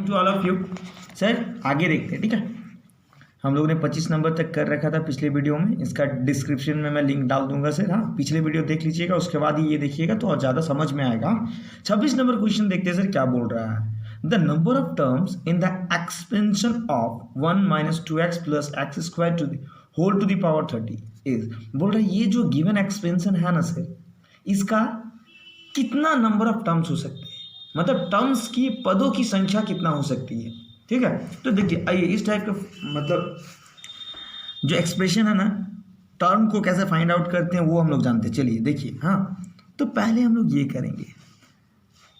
To all of you. Sir आगे देखते हैं, ठीक है। हम लोगों ने 25 नंबर तक कर रखा था पिछले वीडियो में, इसका डिस्क्रिप्शन में मैं लिंक डाल दूंगा सर। हाँ, पिछले वीडियो देख लीजिएगा, उसके बाद ही ये देखिएगा तो और ज़्यादा समझ में आएगा। 26 नंबर क्वेश्चन देखते हैं सर क्या बोल रहा है। The number of terms in the expansion of 1 minus 2x plus x square to the whole to the power 30 is, बोल रहा है ये जो गिवन एक्सपेंशन है ना सर, इसका कितना नंबर ऑफ टर्म्स हो सकते हैं, मतलब टर्म्स की पदों की संख्या कितना हो सकती है, ठीक है। तो देखिए आइए इस टाइप का मतलब जो एक्सप्रेशन है ना, टर्म को कैसे फाइंड आउट करते हैं वो हम लोग जानते हैं। चलिए देखिए, हाँ तो पहले हम लोग ये करेंगे,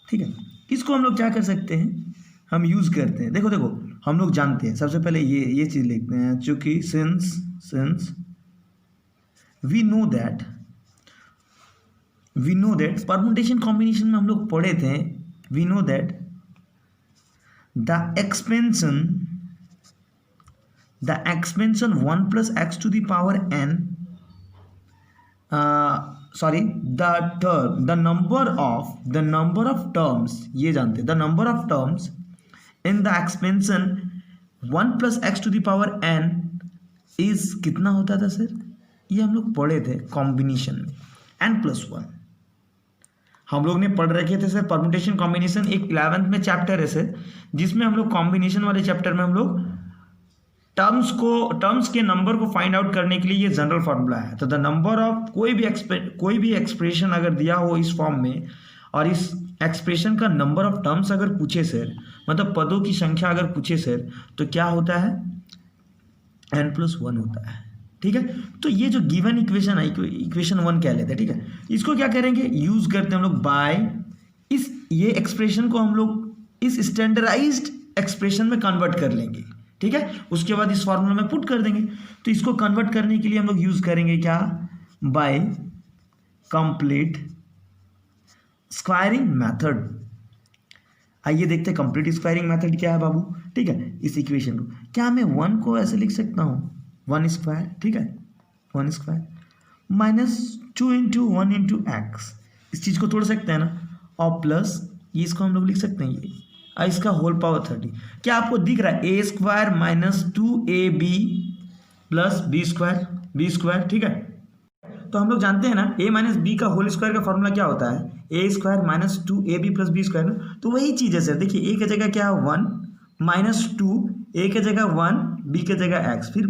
ठीक है। इसको हम लोग क्या कर सकते हैं, हम यूज़ करते हैं, देखो देखो हम लोग जानते हैं। सबसे पहले ये चीज़ लिखते हैं, चूँकि since we know that permutation combination में हम लोग पढ़े थे, we know that the expansion 1 plus x to the power n, the number of terms, ये जानते, the number of terms in the expansion 1 plus x to the power n is कितना होता था सर, ये हम लोग पढ़े थे कॉम्बिनेशन में n plus 1 हम लोग ने पढ़ रखे थे सर। परम्यूटेशन कॉम्बिनेशन एक 11th में चैप्टर है सर, जिसमें हम लोग कॉम्बिनेशन वाले चैप्टर में हम लोग टर्म्स के नंबर को फाइंड आउट करने के लिए ये जनरल फार्मूला है। तो द नंबर ऑफ कोई भी एक्सप्रेशन अगर दिया हो इस फॉर्म में, और इस एक्सप्रेशन का नंबर ऑफ टर्म्स अगर पूछे सर, मतलब पदों की संख्या अगर पूछे सर, तो क्या होता है n+1 होता है, ठीक है। तो ये जो गिवन इक्वेशन है, इक्वेशन 1 कह लेते हैं, ठीक है। इसको क्या करेंगे, यूज करते हैं हम लोग बाय ये एक्सप्रेशन को हम लोग इस स्टैंडर्डाइज्ड एक्सप्रेशन में कन्वर्ट कर लेंगे, ठीक है। उसके बाद इस फॉर्मूला में पुट कर देंगे। तो इसको कन्वर्ट करने के लिए हम लोग यूज करेंगे क्या, बाय कंप्लीट स्क्वायरिंग मेथड। आइए देखते हैं कंप्लीट स्क्वायरिंग मेथड क्या है बाबू, ठीक है। इस इक्वेशन को क्या मैं 1 को ऐसे लिख सकता हूँ, 1 स्क्वायर, ठीक है, 1 square minus 2 into 1 into x, इस चीज़ को तोड़ सकते हैं ना, और प्लस ये इसको हम लोग लिख सकते हैं ये इसका होल पावर 30। क्या आपको दिख रहा है, a square minus 2ab plus b square, ठीक है। तो हम लोग जानते हैं ना a माइनस बी का होल स्क्वायर का फॉर्मूला क्या होता है, a square minus 2ab plus b square ना। तो वही चीज़ है सर, देखिए a की जगह क्या है 1 माइनस 2, a की जगह 1, b की जगह x, फिर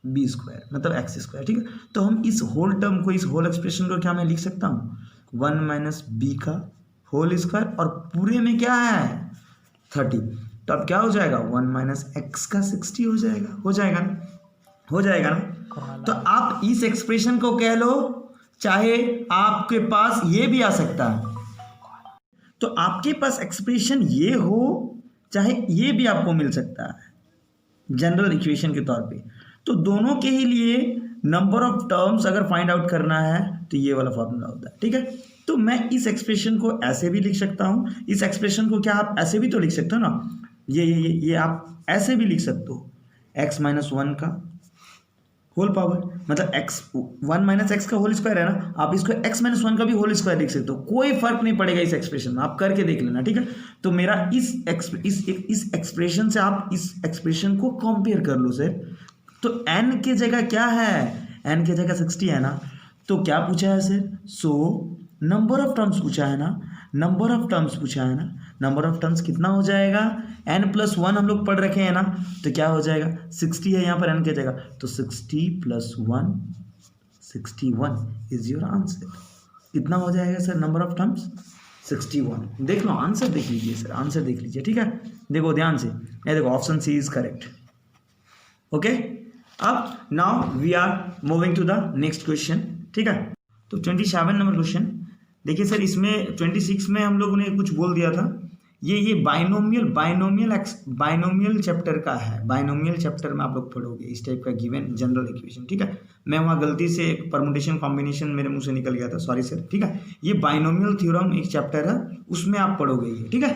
बी स्क्वायर मतलब एक्स स्क्वायर, ठीक है। तो हम इस होल टर्म को, इस होल एक्सप्रेशन को क्या मैं लिख सकता हूँ, 1 माइनस बी का होल स्क्वायर, और पूरे में क्या है 30। तो अब क्या हो जाएगा, 1 माइनस एक्स का 60 हो जाएगा ना। तो आप इस एक्सप्रेशन को कह लो, चाहे आपके पास ये भी आ सकता है, तो आपके पास एक्सप्रेशन ये हो चाहे ये भी आपको मिल सकता है जनरल इक्वेशन के तौर पे। तो दोनों के ही लिए नंबर ऑफ टर्म्स अगर फाइंड आउट करना है तो ये वाला फॉर्मूला होता है, ठीक है। तो मैं इस एक्सप्रेशन को ऐसे भी लिख सकता हूँ, इस एक्सप्रेशन को क्या आप ऐसे भी तो लिख सकते हो ना, ये आप ऐसे भी लिख सकते हो, x माइनस 1 का होल पावर, मतलब x 1 माइनस एक्स का होल स्क्वायर है ना, आप इसको x माइनस 1 का भी होल स्क्वायर लिख सकते हो, कोई फर्क नहीं पड़ेगा इस एक्सप्रेशन में, आप करके देख लेना, ठीक है। तो मेरा इस एक्सप्रेशन से आप इस एक्सप्रेशन को कंपेयर कर लो सर। तो n की जगह क्या है, n की जगह 60 है ना, तो क्या पूछा है sir, so number of terms पूछा है ना, नंबर ऑफ टर्म्स कितना हो जाएगा, n+1 हम लोग पढ़ रखे हैं ना, तो क्या हो जाएगा 60 है यहाँ पर n की जगह, तो 60 + 1 61 इज योर आंसर। कितना हो जाएगा सर नंबर ऑफ टर्म्स, 61। देख लो आंसर देख लीजिए सर, आंसर देख लीजिए, ठीक है। देखो ध्यान से, ये देखो option C is correct, okay. अब now we are moving to the next question, ठीक है। तो 27 नंबर क्वेश्चन देखिए सर, इसमें 26 में हम लोगों ने कुछ बोल दिया था, ये बाइनोमियल चैप्टर का है, बाइनोमियल चैप्टर में आप लोग पढ़ोगे इस टाइप का गिवन जनरल इक्वेशन, ठीक है। मैं वहाँ गलती से एक परमुटेशन कॉम्बिनेशन मेरे मुंह से निकल गया था, सॉरी सर, ठीक है। ये बाइनोमियल थ्योरम एक चैप्टर है, उसमें आप पढ़ोगे ये, ठीक है।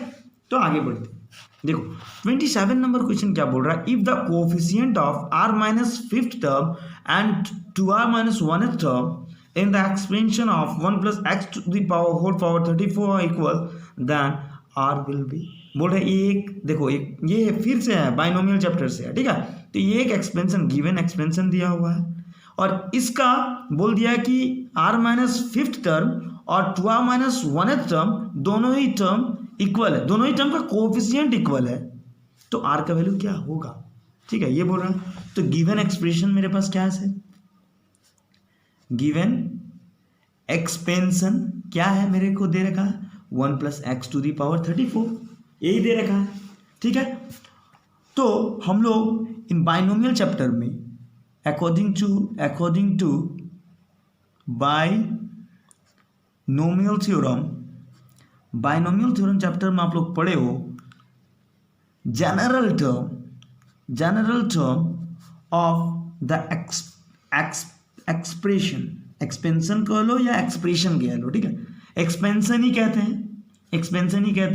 तो आगे बढ़ते हैं, देखो 27 नंबर क्वेश्चन क्या बोल रहा है, if the coefficient of r minus 5th term and 2r minus 1th term in the expansion of 1 plus x to the power whole power 34 are equal, then r will be बोल रहे एक देखो एक ये फिर से है बाइनोमियल चैप्टर से है, ठीक है। तो ये एक एक्सपेंशन गिवन एक्सपेंशन दिया हुआ है और इसका बोल दिया कि r माइनस फिफ्थ टर्म और 2r माइनस वनथ टर्म दोनों ही टर्म इक्वल है, दोनों ही टर्म का कोएफिशिएंट इक्वल है, तो r का वैल्यू क्या होगा, ठीक है, ये बोल रहा है। तो गिवन एक्सप्रेशन मेरे पास क्या है सर, गिवन एक्सपेंशन क्या है मेरे को दे रखा है 1 plus x to the power 34, यही दे रखा है, ठीक है। तो हम लोग इन बाइनोमियल चैप्टर में according to binomial theorem chapter में आप लोग पढ़े हो general term of the expansion कह लो या एक्सप्रेशन कह लो, ठीक है, एक्सपेंशन ही कहते हैं।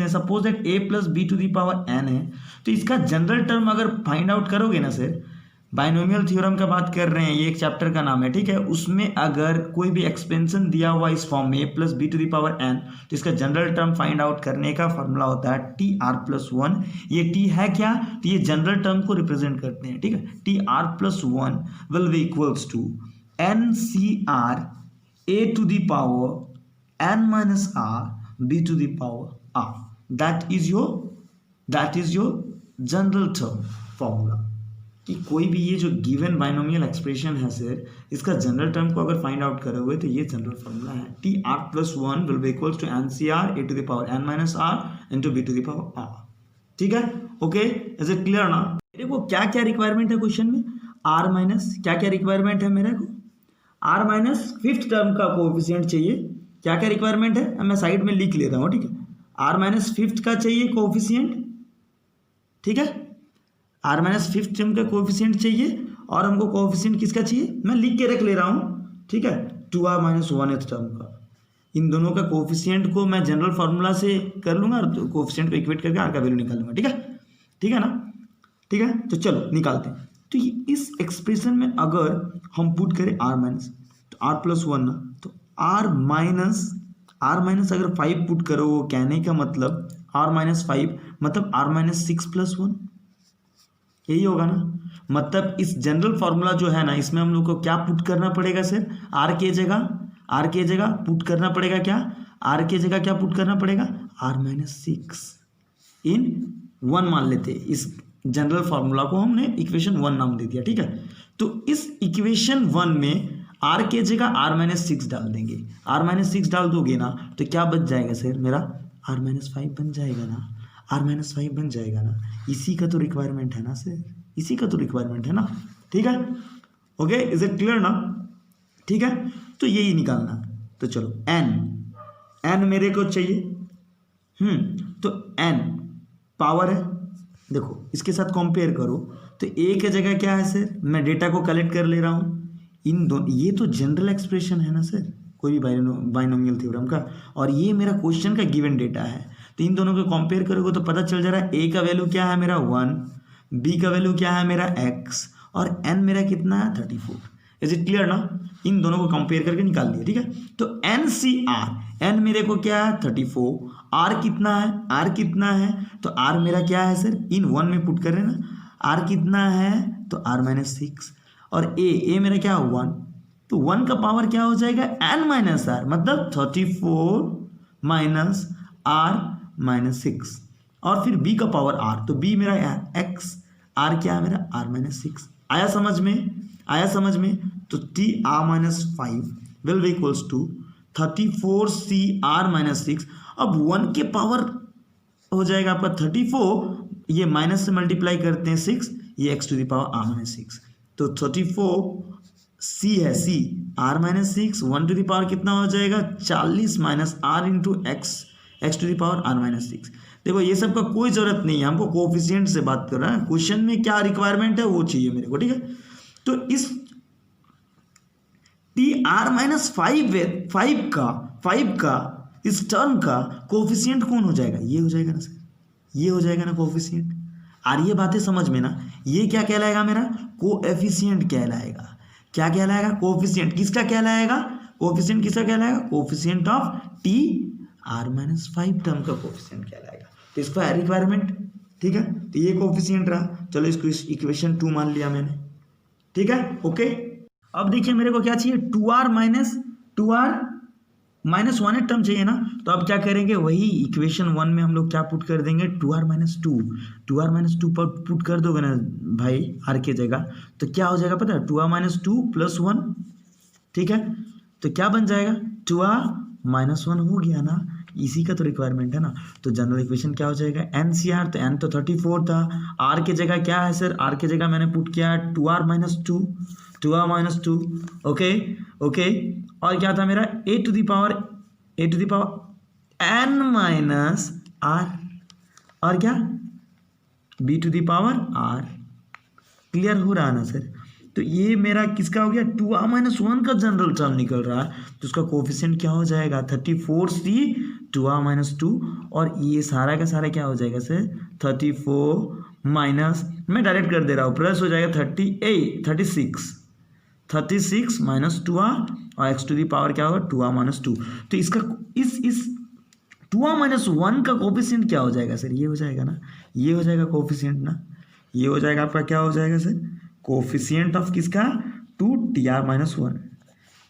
Suppose that a plus b to the power n है, तो इसका जनरल टर्म अगर फाइंड आउट करोगे ना सर, बाइनोमियल थ्योरम का बात कर रहे हैं, ये एक चैप्टर का नाम है, ठीक है, उसमें अगर कोई भी एक्सपेंशन दिया हुआ इस फॉर्म में a plus b to the power n, तो इसका जनरल टर्म फाइंड आउट करने का फॉर्मूला होता है टी आर प्लस वन। ये टी है क्या, तो ये जनरल टर्म को रिप्रेजेंट करते हैं, ठीक है। T R plus one will be equals to N C R A to the power n minus R b to the power r, that is your general term formula. कि कोई भी ये जो गिवन बाइनोमियल एक्सप्रेशन है sir, इसका general term को अगर find out करोगे तो ये जनरल फॉर्मूला है, T R plus one will be equals to N C R A to the power n minus R into B to the power r, ठीक है, okay, is it clear ना। मेरे को क्या क्या रिक्वायरमेंट है question में, r माइनस क्या क्या रिक्वायरमेंट है मेरे को, r माइनस फिफ्थ टर्म का कोएफिशिएंट चाहिए, क्या क्या रिक्वायरमेंट है मैं साइड में लिख लेता हूँ, ठीक है, r माइनस फिफ्थ का चाहिए कोएफिशिएंट, ठीक है, r माइनस फिफ्थ टर्म का कोएफिशिएंट चाहिए, और हमको कोएफिशिएंट किसका चाहिए मैं लिख के रख ले रहा हूँ, ठीक है, 2r माइनस वनथ टर्म का। इन दोनों का कोएफिशिएंट को मैं जनरल फार्मूला से कर लूँगा और कोएफिशिएंट को इक्वेट करके r का वैल्यू निकाल लूँगा, ठीक है ना, ठीक है। तो चलो निकालते हैं। तो इस एक्सप्रेशन में अगर हम पुट करें r माइनस, तो r प्लस वन ना, तो r माइनस अगर 5 पुट करो, वो कहने का मतलब r माइनस 5 मतलब r माइनस 6 प्लस वन, यही होगा ना। मतलब इस जनरल फार्मूला जो है ना, इसमें हम लोग को क्या पुट करना पड़ेगा सर, r के जगह पुट करना पड़ेगा क्या, r के जगह क्या पुट करना पड़ेगा, r माइनस 6 इन 1 मान लेते हैं। इस जनरल फार्मूला को हमने इक्वेशन 1 नाम दे दिया, ठीक है। तो इस इक्वेशन 1 में r के जगह r माइनस 6 डाल देंगे, r माइनस 6 डाल दोगे ना, तो क्या बच जाएगा सर मेरा, r माइनस 5 बन जाएगा ना, r माइनस 5 बन जाएगा ना। इसी का तो रिक्वायरमेंट है ना सर, इसी का तो रिक्वायरमेंट है ना, ठीक है, ओके, इज इट क्लियर ना, ठीक है। तो यही निकालना, तो चलो n मेरे को चाहिए, तो n पावर है, देखो इसके साथ कंपेयर करो, तो a के जगह क्या है सर, मैं डेटा को कलेक्ट कर ले रहा हूँ, इन दोनों, ये तो जनरल एक्सप्रेशन है ना सर कोई भी बाइनोमियल थ्योरम का, और ये मेरा क्वेश्चन का गिवन डेटा है, तो इन दोनों को कंपेयर करोगे तो पता चल जा रहा है a का वैल्यू क्या है मेरा 1, b का वैल्यू क्या है मेरा x, और n मेरा कितना है 34। इज इट क्लियर ना, इन दोनों को कंपेयर करके निकाल दिया, ठीक है। तो NCR n मेरे को क्या है 34, r कितना है, तो r मेरा क्या है सर, इन 1 में पुट कर रहे ना, r कितना है, तो r माइनस 6, और a मेरा क्या 1, तो 1 का पावर क्या हो जाएगा n माइनस आर, मतलब 34 माइनस r माइनस 6, और फिर b का पावर r, तो b मेरा x, r क्या है मेरा r माइनस 6। आया समझ में, तो t r minus 5 will be equals to 34 c r minus 6। अब 1 के पावर हो जाएगा आपका 34, ये माइनस से मल्टीप्लाई करते हैं 6, ये x to the power r minus 6, तो 34 c है, c r minus 6, 1 to the power कितना हो जाएगा 40 minus r into x to the power r minus 6। देखो ये सब का कोई जरूरत नहीं है, हमको कोफिशिएंट से बात कर रहा है, क्वेश्चन में क्या रिक्वायरमेंट है वो चाहिए मेरे को, ठीक है। तो इस टी आर माइनस 5 का इस टर्म का कोफिशिएंट कौन हो जाएगा, ये हो जाएगा ना सर, ये हो जाएगा ना कोफिशिएंट। और ये बातें समझ में ना, ये क्या कहलाएगा मेरा कोएफिशिएंट कहलाएगा, क्या कहलाएगा कोफिशिएंट, किसका कहलाएगा कोफिशिएंट, किसका कहलाएगा coefficient of T R minus 5 term का कोफिशिएंट कहलाएगा। तो स्क्वायर रिक्वायरमेंट, ठीक है। तो ये कोफिशिएंट रहा, चलो इसको इस इक्वेशन 2 मान लिया मैंने, ठीक है, ओके। अब देखिए मेरे को क्या चाहिए, 2r माइनस 1 टर्म चाहिए ना, तो अब क्या करेंगे, वही इक्वेशन 1 में हम लोग क्या पुट कर देंगे, 2r माइनस 2 पर पुट कर दोगे ना भाई r के जगह, तो क्या हो जाएगा पता है, 2r माइनस 2 प्लस 1, ठीक है। तो क्या बन जाएगा, 2r माइनस 1 हो गया ना, इसी का तो रिक्वायरमेंट है ना। तो जनरल इक्वेशन क्या हो जाएगा, NCR, तो n तो 34 था, r के जगह क्या है सर, r के जगह मैंने पुट किया 2r माइनस 2, ओके ओके। और क्या था मेरा, a to the power n minus r, और क्या b to the power r। Clear हो रहा है ना सर। तो ये मेरा किसका हो गया, 2r माइनस 1 का जनरल टर्म निकल रहा है, तो उसका कोफिशिएंट क्या हो जाएगा, 34c 2r माइनस 2, और ये सारा का सारा क्या हो जाएगा सर, 34 माइनस, मैं डायरेक्ट कर दे रहा हूँ, प्लस हो जाएगा 36 माइनस 2r, और x टू दी पावर क्या होगा 2r माइनस 2। तो इसका इस 2r माइनस 1 का कोफिशिएंट क्या हो जाएगा सर, ये हो जाएगा ना, ये हो जाएगा कोफिशिएंट ना, ये हो जाएगा आपका, क्या हो जाएगा सर, कोफिशिएंट ऑफ किसका, 2tr माइनस 1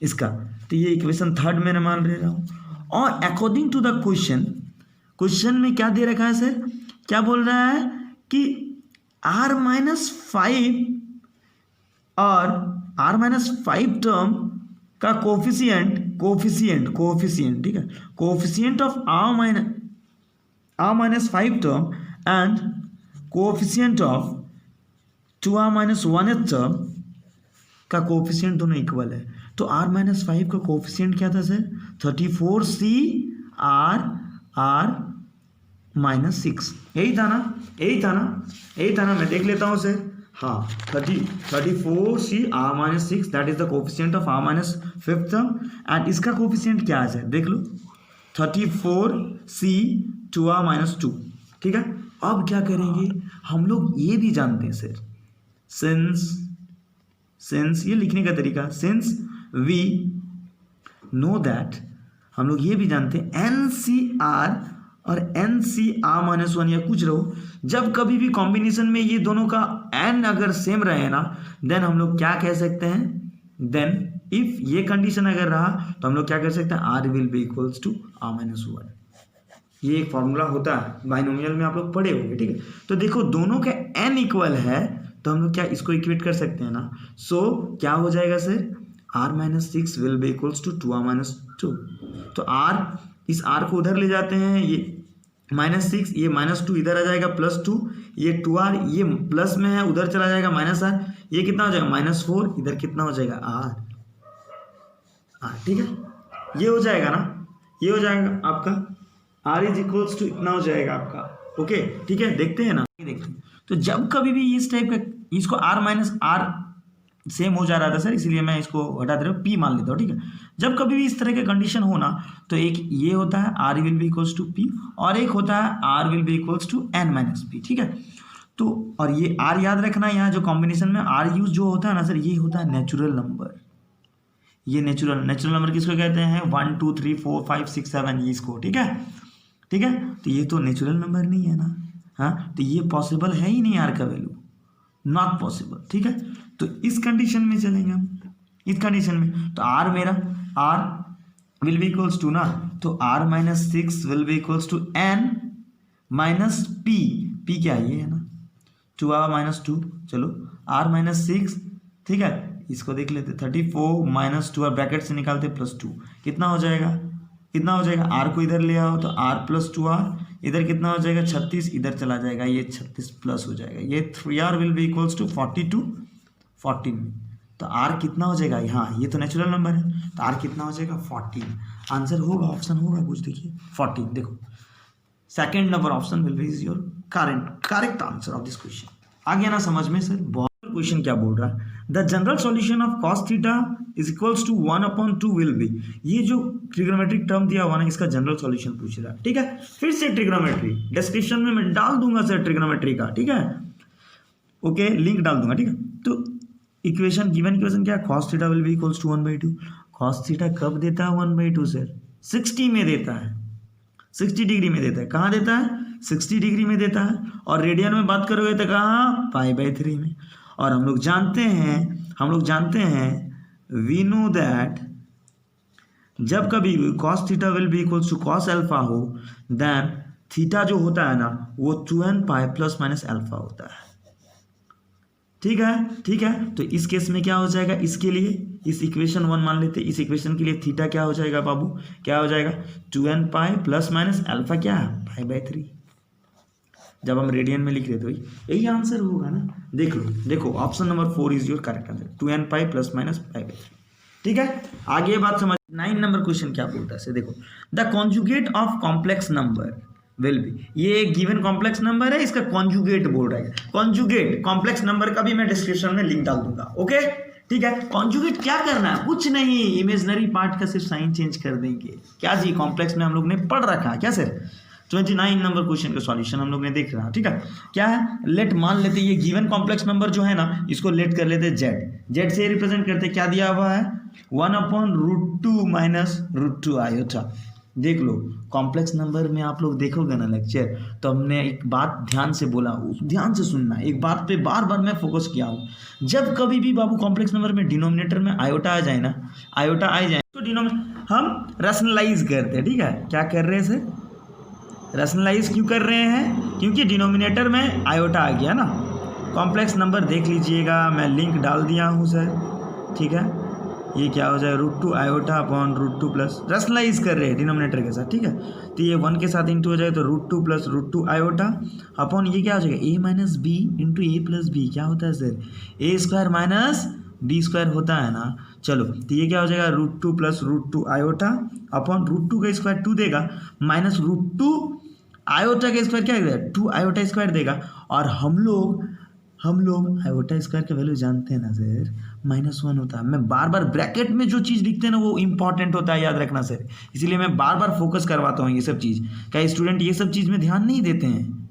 इसका। तो ये इक्वेशन 3 मैंने मान ले रहा हूँ। और अकॉर्डिंग टू द क्वेश्चन में क्या दे रखा है सर, क्या बोल रहा है कि r माइनस 5 और r माइनस 5 टर्म का कोफिशिएंट, ठीक है, coefficient of r minus 5 term and coefficient of 2r minus 1 term का कोफिशिएंट दोनों इक्वल है। तो r माइनस 5 का कोफिशिएंट क्या था सर, 34c r माइनस 6, यही था ना, मैं देख लेता हूँ सर, हाँ 34c r minus 6, that is the coefficient of r minus 5 term, and इसका कोफिशिएंट क्या है सर, देख लो 34c 2r माइनस 2, ठीक है। अब क्या करेंगे, हम लोग ये भी जानते हैं सर, सिंस ये लिखने का तरीका, सिंस वी नो दैट, हम लोग ये भी जानते हैं NCR और NCR माइनस 1 या कुछ रहो, जब कभी भी कॉम्बिनेशन में ये दोनों का n अगर सेम रहे ना, देन हम लोग क्या कह सकते हैं, देन इफ ये कंडीशन अगर रहा तो हम लोग क्या कर सकते हैं, r will be equals to r minus 1। ये एक फॉर्मूला होता है बाइनोमियल में, आप लोग पढ़े होंगे, ठीक है। तो देखो दोनों का n इक्वल है, तो हम लोग क्या इसको इक्वेट कर सकते हैं ना, सो क्या हो जाएगा sir, r minus 6 will be equals to 2r minus 2। तो r, इस r को उधर ले जाते हैं, ये माइनस 6, ये माइनस 2 इधर आ जाएगा, प्लस 2, ये 2r, ये प्लस में है उधर चला जाएगा माइनस r, ये कितना हो जाएगा माइनस 4, इधर कितना हो जाएगा r, ठीक है। ये हो जाएगा ना, ये हो जाएगा आपका r इज इक्वल्स टू इतना हो जाएगा आपका, ओके, ठीक है। देखते हैं ना, देखते हैं। तो जब कभी भी इस टाइप का, इसको r माइनस r सेम हो जा रहा था सर, इसलिए मैं इसको हटा दे रहा हूँ, p मान लेता हूँ, ठीक है। जब कभी भी इस तरह का कंडीशन हो ना, तो एक ये होता है r will be equals to p, और एक होता है r will be equals to n minus p, ठीक है। तो और ये r याद रखना, यहाँ जो कॉम्बिनेशन में r यूज जो होता है ना सर, ये होता है नेचुरल नंबर। ये नेचुरल नंबर किसको कहते हैं, 1 2 3 4 5 6 7, ये इसको, ठीक है। तो ये तो नेचुरल नंबर नहीं है ना, हाँ, तो ये पॉसिबल है ही नहीं r का वैल्यू, नॉट पॉसिबल, ठीक है। तो इस कंडीशन में चलेंगे हम, इस कंडीशन में, तो r मेरा r will be equals to ना, तो r minus 6 will be equals to n minus p क्या ये है ना, 2r माइनस 2, चलो r माइनस 6, ठीक है। इसको देख लेते, 34 माइनस 2 ब्रैकेट से निकालते प्लस 2, कितना हो जाएगा, r को इधर ले आओ, तो r प्लस 2r, इधर कितना हो जाएगा 36, इधर चला जाएगा, ये 36 प्लस हो जाएगा, ये 3r will be equals to 14, तो r कितना हो जाएगा, हाँ ये तो नेचुरल नंबर है, तो r कितना हो जाएगा 14। आंसर होगा, ऑप्शन होगा कुछ, देखिए 14, देखो second number option will be your correct answer of this question. आ गया ना समझ में सर। बहुत क्वेश्चन क्या बोल रहा है, the general solution of cos theta is equals to 1/2 will be, ये जो ट्रिग्नोमेट्रिक टर्म दिया हुआ ना, इसका जनरल सॉल्यूशन पूछ रहा है, ठीक है। फिर से ट्रिग्नोमेट्री डिस्क्रिप्शन में मैं डाल दूंगा सर ट्रिग्नोमेट्री का, ठीक है, ओके, लिंक डाल दूंगा, ठीक है। तो इक्वेशन, गिवन इक्वेशन क्या है, cos theta will be equals to 1/2। cos theta कब देता है 1/2 सर, 60 में देता है, 60 डिग्री में देता है। कहाँ देता है? 60 डिग्री में देता है। और रेडियन में बात करोगे तो कहाँ? π/3 में। और हम लोग जानते हैं वी नो दैट जब कभी cos theta will be equals to cos alpha हो, देन थीटा जो होता है ना वो 2n π प्लस माइनस अल्फा होता है। ठीक है। तो इस केस में क्या हो जाएगा? इसके लिए इस इक्वेशन 1 मान लेते हैं। इस इक्वेशन के लिए थीटा क्या हो जाएगा बाबू? क्या हो जाएगा? 2n π प्लस माइनस अल्फा क्या है? π/3। जब हम रेडियन में लिख रहे तो यही आंसर होगा ना। देखो option number 4 is your correct answer, 2n π plus minus π/3। ठीक है, आगे बात समझ। 9 नंबर क्वेश्चन क्या बोलता है देखो, the conjugate of complex number will be, ये एक गिवन कॉम्प्लेक्स नंबर है, इसका कॉन्जुगेट बोल रहा है। कॉन्जुगेट कॉम्प्लेक्स नंबर का भी मैं डिस्क्रिप्शन में लिंक डाल दूंगा। ओके ठीक है। कॉन्जुगेट क्या करना है? कुछ नहीं, इमेजिनरी पार्ट का सिर्फ साइन चेंज कर देंगे। क्या जी, कॉम्प्लेक्स में हम लोग ने पढ़ रखा है क्या सर? 29 नंबर क्वेश्चन का सॉल्यूशन हम लोग ने देख रहा। ठीक है, क्या है? लेट मान लेते ये गिवन कॉम्प्लेक्स नंबर जो है ना, इसको लेट कर लेते जेड से रिप्रेजेंट करते। क्या दिया हुआ है? 1/√2 माइनस √2 आयोटा। देख लो, कॉम्प्लेक्स नंबर में आप लोग देखोगे ना लेक्चर, तो हमने एक बात ध्यान से बोला, ध्यान से सुनना। एक बात पे बार बार मैं फोकस किया हूँ, जब कभी भी बाबू कॉम्प्लेक्स नंबर में डिनोमिनेटर में आयोटा आ जाए ना, आयोटा आ जाए तो डिनोमिनेटर हम रैशनलाइज करते हैं। ठीक है, क्या कर रहे हैं सर? रैशनलाइज क्यों कर रहे हैं? क्योंकि डिनोमिनेटर में आयोटा आ गया ना। कॉम्प्लेक्स नंबर देख लीजिएगा, मैं लिंक डाल दिया हूँ सर। ठीक है, ये क्या हो जाए? √2 आयोटा अपॉन √2 प्लस, रैशनलाइज कर रहे हैं डिनोमिनेटर के साथ। ठीक है, तो ये 1 के साथ इंटू हो जाए तो √2 प्लस √2 आयोटा अपॉन ये क्या हो जाएगा? a minus B into A plus B. क्या होता है सर? a² माइनस b² होता है ना। चलो, तो ये क्या हो जाएगा? √2 प्लस √2 आयोटा अपॉन √2 का स्क्वायर 2 देगा, माइनस √2 आयोटा का स्क्वायर क्या देगा? 2 आयोटा स्क्वायर देगा। और हम लोग आयोटा स्क्वायर का वैल्यू जानते हैं ना सर, -1 होता है। मैं बार बार ब्रैकेट में जो चीज़ लिखते हैं ना वो इंपॉर्टेंट होता है, याद रखना सर। इसीलिए मैं बार बार फोकस करवाता हूँ ये सब चीज़। क्या स्टूडेंट ये सब चीज़ में ध्यान नहीं देते हैं?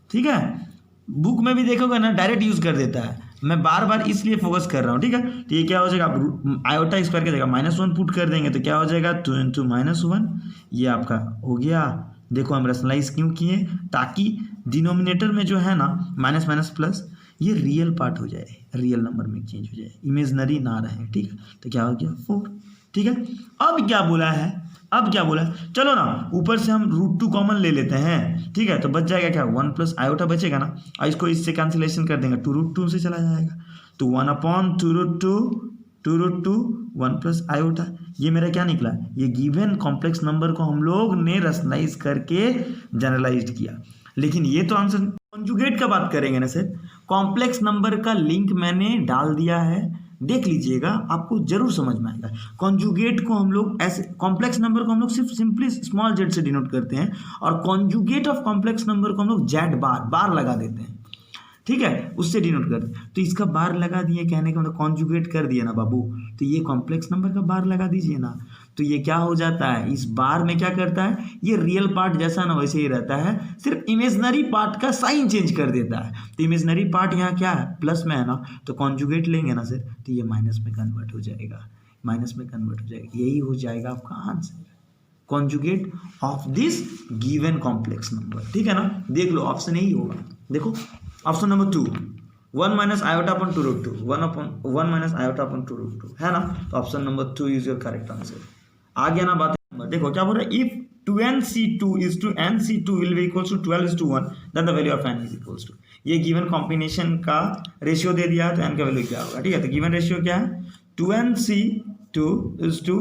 ठीक है, बुक में भी देखोगे ना डायरेक्ट यूज़ कर देता है। मैं बार बार इसलिए फोकस कर रहा हूँ। ठीक है, तो ये क्या हो जाएगा? आयोटा स्क्वायर की जगह -1 पुट कर देंगे तो क्या हो जाएगा? 2 × -1, ये आपका हो गया। देखो हम रैशनलाइज क्यों किए? ताकि डिनोमिनेटर में जो है ना माइनस माइनस प्लस, ये रियल पार्ट हो जाए, रियल नंबर में चेंज हो जाए, इमेजनरी ना रहे। ठीक है, तो क्या हो गया? 4। ठीक है, अब क्या बोला है? चलो ना, ऊपर से हम √2 कॉमन ले लेते हैं। ठीक है, तो बच जाएगा क्या? 1 प्लस आयोटा बचेगा ना, और इसको इससे कैंसिलेशन कर देंगे, 2√2 से चला जाएगा। तो 1/2√2 1 प्लस आयोटा, ये मेरा क्या निकला? ये गिवन कॉम्प्लेक्स नंबर को हम लोग ने रैशनलाइज करके जनरलाइज किया। लेकिन ये तो आंसर, कॉन्जुगेट का बात करेंगे ना सर। कॉम्प्लेक्स नंबर का लिंक मैंने डाल दिया है, देख लीजिएगा, आपको जरूर समझ में आएगा। कॉन्जुगेट को हम लोग ऐसे, कॉम्प्लेक्स नंबर को हम लोग सिर्फ सिंपली स्मॉल जेड से डिनोट करते हैं, और कॉन्जुगेट ऑफ कॉम्प्लेक्स नंबर को हम लोग जेड बार लगा देते हैं। ठीक है, उससे डिनोट करते हैं। तो इसका बार लगा दिए, कहने का मतलब कॉन्जुगेट कर दिया ना बाबू, तो ये कॉम्प्लेक्स नंबर का बार लगा दीजिए ना। तो ये क्या हो जाता है? इस बार में क्या करता है? ये रियल पार्ट जैसा ना वैसे ही रहता है, सिर्फ इमेजनरी पार्ट का साइन चेंज कर देता है। तो इमेजनरी पार्ट यहाँ क्या है? प्लस में है ना, तो कॉन्जुगेट लेंगे ना सर, तो ये माइनस में कन्वर्ट हो जाएगा, यही हो जाएगा आपका answer, conjugate of this given complex number. ठीक है ना, देख लो ऑप्शन यही होगा। देखो option number 2, 1 minus iota upon 2√2, 1 minus iota upon 2√2 है ना। तो option number 2 is your correct answer. आ गया ना बात? देखो क्या बोल रहा है? If 2nc2 is to nc2 will be equals to 12:1, then the value of n is equals to, ये गिवन कॉम्बिनेशन का रेशियो दे दिया है, तो n का वैल्यू क्या होगा? ठीक है, तो गिवन रेशियो क्या है? 2nc2 is to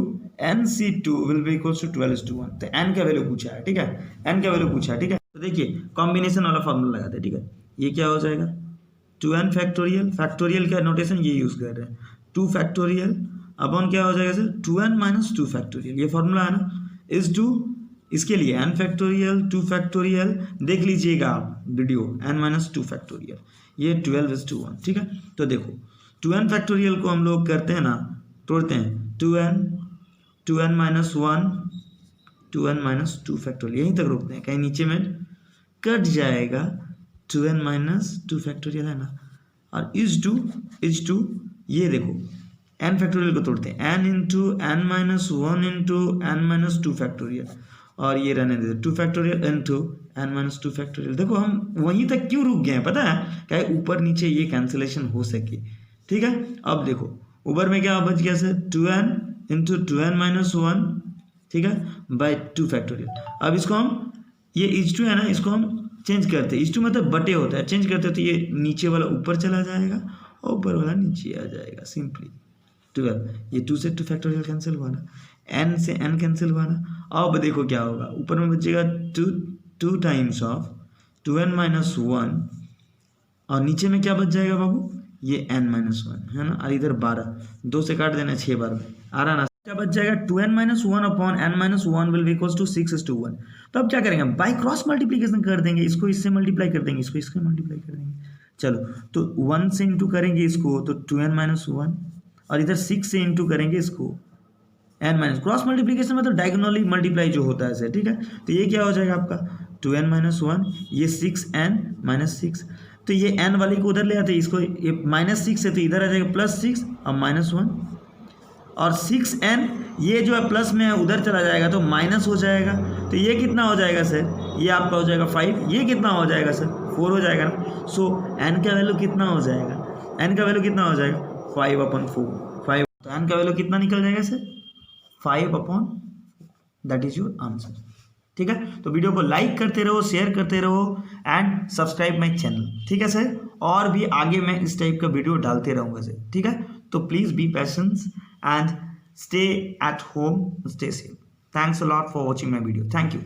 nc2 will be equals to 12:1, तो n का वैल्यू पूछा है। ठीक है, n का वैल्यू पूछा है। ठीक है, तो देखिए कॉम्बिनेशन वाला फॉर्मूला लगाते हैं। ठीक है, ये क्या हो जाएगा? 2n फैक्टोरियल, फैक्टोरियल का नोटेशन ये यूज़ कर रहे हैं, 2 फैक्टोरियल अपॉन क्या हो जाएगा सर? 2n माइनस 2 फैक्टोरियल, ये फॉर्मूला है ना, इज टू, इसके लिए n फैक्टोरियल 2 फैक्टोरियल, देख लीजिएगा आप वीडियो, n माइनस 2 फैक्टोरियल, ये 12:1। ठीक है, तो देखो 2n फैक्टोरियल को हम लोग करते हैं ना, तोड़ते हैं, 2n minus 1, 2n minus 2 factorial, यहीं तक रोकते हैं, कहीं नीचे में कट जाएगा, 2n माइनस 2 फैक्टोरियल है ना, और इज टू ये देखो n फैक्टोरियल को तोड़ते हैं, n into n minus 1 into n minus 2 factorial, और ये रहने देते 2 factorial into n minus 2 factorial. देखो हम वहीं तक क्यों रुक गए हैं पता है, क्या ऊपर नीचे ये कैंसिलेशन हो सके, ठीक है। अब देखो ऊपर में क्या बच गया sir 2n into 2n minus 1, ठीक है, बाई 2 फैक्टोरियल। अब इसको हम ये h2 है ना, इसको हम चेंज करते हैं, h2 मतलब बटे होता है, चेंज करते हैं तो ये नीचे वाला ऊपर चला जाएगा और ऊपर वाला नीचे आ जाएगा, सिंपली 12। ये 2 से 2 फैक्टोरियल कैंसिल हुआ ना, n से n कैंसिल हुआ ना। अब देखो क्या होगा, ऊपर में बचेगा 2 टाइम्स ऑफ 2n माइनस 1 और नीचे में क्या बच जाएगा बाबू, ये n माइनस 1 है ना, और इधर 12, 2 से काट देना 6 बार में आ रहा ना, क्या बच जाएगा 2n minus 1 upon n minus 1 will be equals to 6:1। तो अब क्या करेंगे, बाई क्रॉस मल्टीप्लीकेशन कर देंगे, इसको इससे मल्टीप्लाई कर देंगे, इसको इससे मल्टीप्लाई कर देंगे। चलो तो 1 से इंटू करेंगे इसको तो 2n माइनस 1 और इधर 6 से इंटू करेंगे इसको n माइनस, क्रॉस मल्टीप्लीकेशन मतलब डायगोनली मल्टीप्लाई जो होता है, ठीक है। तो ये क्या हो जाएगा आपका 2n माइनस 1, ये 6n माइनस 6, तो ये n वाले को उधर ले आते, इसको ये माइनस 6 है तो इधर आ जाएगा प्लस 6 और माइनस 1, और 6n ये जो है प्लस में है उधर चला जाएगा तो माइनस हो जाएगा, तो ये कितना हो जाएगा सर, ये आपका हो जाएगा 5, ये कितना हो जाएगा सर 4 हो जाएगा ना। सो n का वैल्यू कितना हो जाएगा, n का वैल्यू कितना हो जाएगा 5/4, 5, तो n का वैल्यू कितना निकल जाएगा sir 5/4, that is your answer, ठीक है। तो वीडियो को लाइक करते रहो, शेयर करते रहो एंड सब्सक्राइब माई चैनल, ठीक है सर। और भी आगे मैं इस टाइप का वीडियो डालते रहूँगा सर, ठीक है। तो please be patience and stay at home, stay safe. Thanks a lot for watching my video. Thank you.